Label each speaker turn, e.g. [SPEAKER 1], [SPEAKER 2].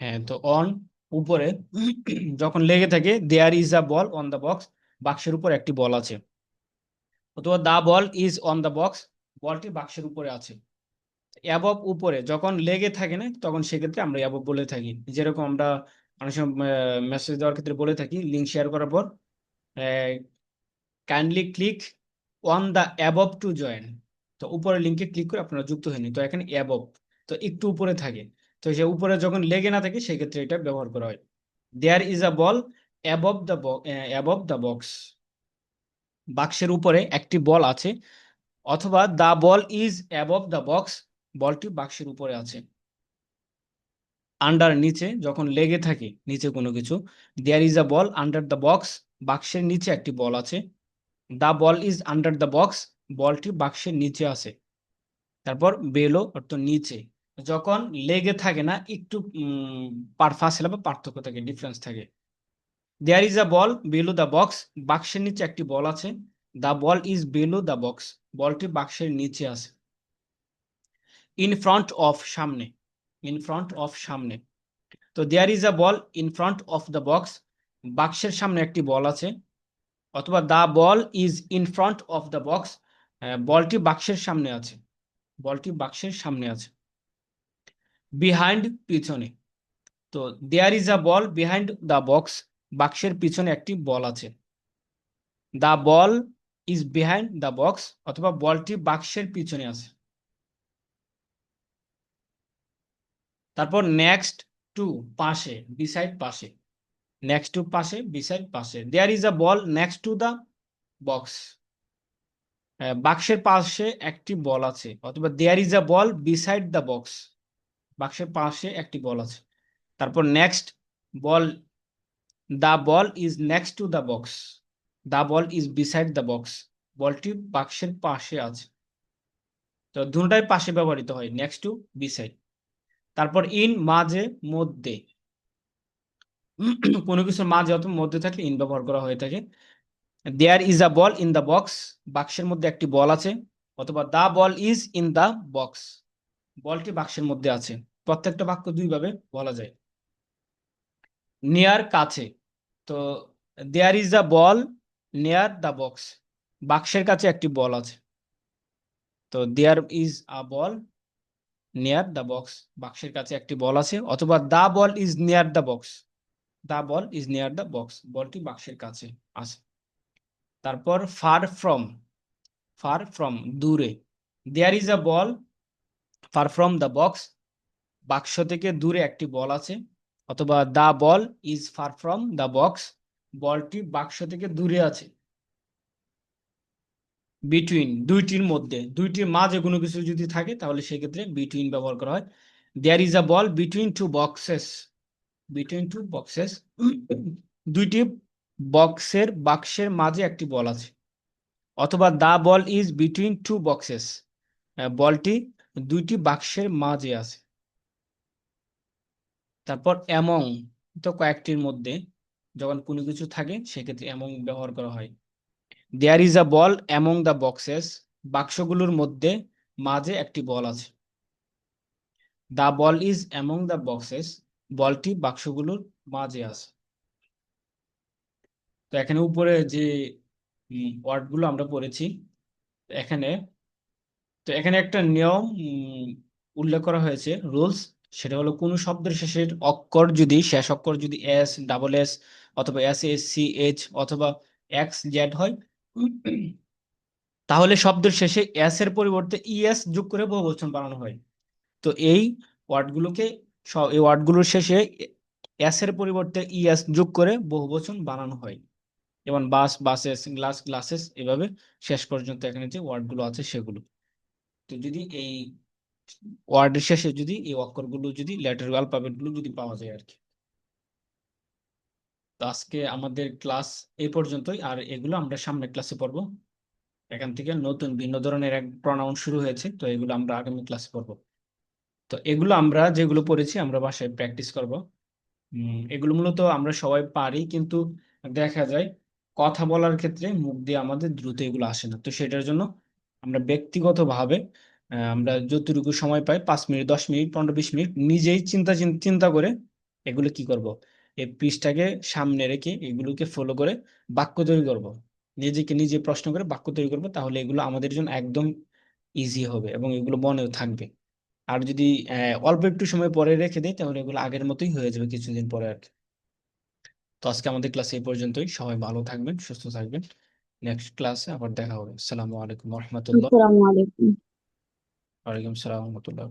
[SPEAKER 1] হ্যাঁ, তো অন উপরে যখন লেগে থাকে, there is a ball on the box, বাক্সের উপর একটি বল আছে, অথবা the ball is on the box, বলটি বাক্সের উপরে আছে। অ্যাবভ উপরে যখন লেগে থাকে না, তখন সেক্ষেত্রে আমরা অ্যাবভ বলে থাকি। যেরকম আমরা অনেক সময় মেসেজ দেওয়ার ক্ষেত্রে বলে থাকি, লিঙ্ক শেয়ার করার পর kindly click on the above to join. তো উপরে লিঙ্কে ক্লিক করে আপনারা যুক্ত হয়নি, তো এখানে অ্যাবভ, তো একটু উপরে থাকে। তো সে উপরে যখন লেগে না থাকে সেক্ষেত্রে এটা ব্যবহার করা হয়। There is a ball above the box, বাক্সের উপরে একটি বল আছে, অথবা the ball is above the box, বলটি বাক্সের উপরে আছে। আন্ডার নিচে যখন লেগে থাকে নিচে কোনো কিছু, there is a ball under the box, বাক্সের নিচে একটি বল আছে। The ball is under the box, বলটি বাক্সের নিচে আছে। তারপর বেলো অর্থ নিচে, যখন লেগে থাকে না, একটু ফাঁসলা বা পার্থক্য থাকে, ডিফারেন্স থাকে। There is a ball below the box, বাক্সের নিচে একটি বল আছে। The ball is below the box, বলটি বাক্সের নিচে আছে। ইন ফ্রন্ট অফ সামনে, ইন ফ্রন্ট অফ সামনে, তো there is a ball in front of the box, বাক্সের সামনে একটি বল আছে, অথবা the ball is in front of the box, বলটি বাক্সের সামনে আছে, বলটি বাক্সের সামনে আছে। বিহাইন্ড পিছনে, তো there is a ball behind the box, বাক্সের পিছনে একটি বল আছে। The ball is behind the box, অথবা বলটি বাক্সের পিছনে আছে। তারপর নেক্সট টু, পাশে, বিসাইড পাশে, নেক্সট টু পাশে, বিসাইড পাশে। There is a ball next to the box, বাক্সের পাশে একটি বল আছে, অথবা there is a ball beside the box, বাক্সের পাশে একটি বল আছে। তারপর next ball, the ball is next to the box, the ball is beside the box, বলটি বাক্সের পাশে আছে। তো দুটোটাই পাশে ব্যবহৃত হয়, নেক্সট টু, বিসাইড। তারপর ইন মাঝে, মধ্যে, কোনো কিছুর মাঝে অথবা মধ্যে থাকলে ইন ব্যবহার করা হয়ে থাকে। There is a ball in the box, বাক্সের মধ্যে একটি বল আছে, অথবা the ball is in the box, বলটি বাক্সের মধ্যে আছে। প্রত্যেকটা বাক্য দুই ভাবে বলা যায়। নিয়ার কাছে, তো there is a ball near the box, বাক্সের কাছে একটি বল আছে। তো there is a ball near the box, বাক্সের কাছে একটি বল আছে, অথবা the ball is near the box, the ball is near the box, বলটি বাক্সের কাছে আছে। তারপর ফার ফ্রম, ফার ফ্রম দূরে, there is a ball far from the box, বাক্স থেকে দূরে একটি বল আছে, অথবা the ball is far from the box, বলটি বাক্স থেকে দূরে আছে। বিটুইন, দুইটির মধ্যে, দুইটির মাঝে কোনো কিছু যদি থাকে তাহলে সেক্ষেত্রে বিটুইন ব্যবহার করা হয়। There is a ball between two boxes, between two boxes, দুইটি বাক্সের মাঝে একটি বল আছে, অথবা the ball is between two boxes, বলটি দুইটি বাক্সের মাঝে আছে। তারপর অ্যামং, তো কয়েকটির মধ্যে যখন কোনো কিছু থাকে সেক্ষেত্রে অ্যামং ব্যবহার করা হয়। There is a ball among the boxes, বাক্সগুলোর মধ্যে মাঝে একটি বল আছে। The ball is among the boxes, বলটি বাক্সগুলোর মাঝে আছে। তো এখানে উপরে যে ওয়ার্ডগুলো আমরা পড়েছি, এখানে, তো এখানে একটা নিয়ম উল্লেখ করা হয়েছে, রুলস। সেটা হলো কোনো শব্দের শেষের অক্ষর যদি, শেষ অক্ষর যদি এস, ডাবল এস, অথবা এস এস সি এইচ, অথবা এক্স জেড হয়, তাহলে শব্দের শেষে এস এর পরিবর্তে ইএস যোগ করে বহুবচন বানানো হয়। তো এই ওয়ার্ডগুলোকে, এই ওয়ার্ডগুলোর শেষে এস এর পরিবর্তে ইএস যোগ করে বহুবচন বানানো হয়। যেমন বাস, বাসেস, গ্লাস, গ্লাসেস, এভাবে শেষ পর্যন্ত এখানে যে ওয়ার্ডগুলো আছে সেগুলো। তো যদি এই ওয়ার্ডের শেষে যদি এই অক্ষরগুলো যদি, লেটার অ্যালফাবেট গুলো যদি পাওয়া যায় আর কি। তো আজকে আমাদের ক্লাস এই পর্যন্তই, আর এগুলো আমরা সামনের ক্লাসে পড়বো। এখান থেকে নতুন ভিন্ন ধরনের এক প্রনাউন শুরু হয়েছে, তো এগুলো আমরা আগামী ক্লাসে পড়বো। তো এগুলো আমরা যেগুলো পড়েছি আমরা বাসায় প্র্যাকটিস করব। এগুলো মূলত আমরা সবাই পারি, কিন্তু দেখা যায় কথা বলার ক্ষেত্রে মুখ দিয়ে আমাদের দ্রুত এগুলো আসে না। তো সেটার জন্য আমরা ব্যক্তিগতভাবে আমরা যতটুকু সময় পাই, 5 মিনিট, 10 মিনিট, 15-20 মিনিট নিজেই চিন্তা চিন্তা করে এগুলো কি করব, এই পৃষ্ঠাকে সামনে রেখে এগুলোকে ফলো করে বাক্য তৈরি করব, নিজেকে নিজে প্রশ্ন করে বাক্য তৈরি করব, তাহলে এগুলো আমাদের জন্য একদম ইজি হবে এবং এগুলো মনেও থাকবে। আর যদি অল্প একটু সময় পরে রেখে দিই তাহলে এগুলো আগের মতোই হয়ে যাবে কিছুদিন পরে আর কি। তো আজকে আমাদের ক্লাসে এই পর্যন্তই, সবাই ভালো থাকবেন, সুস্থ থাকবেন। নেক্সট ক্লাসে আবার দেখা হবে। আসসালামু আলাইকুম রহমতুল্লাহ।
[SPEAKER 2] আসসালামু আলাইকুম।
[SPEAKER 1] ওয়ালাইকুম সালাম রহমতুল্লাহ।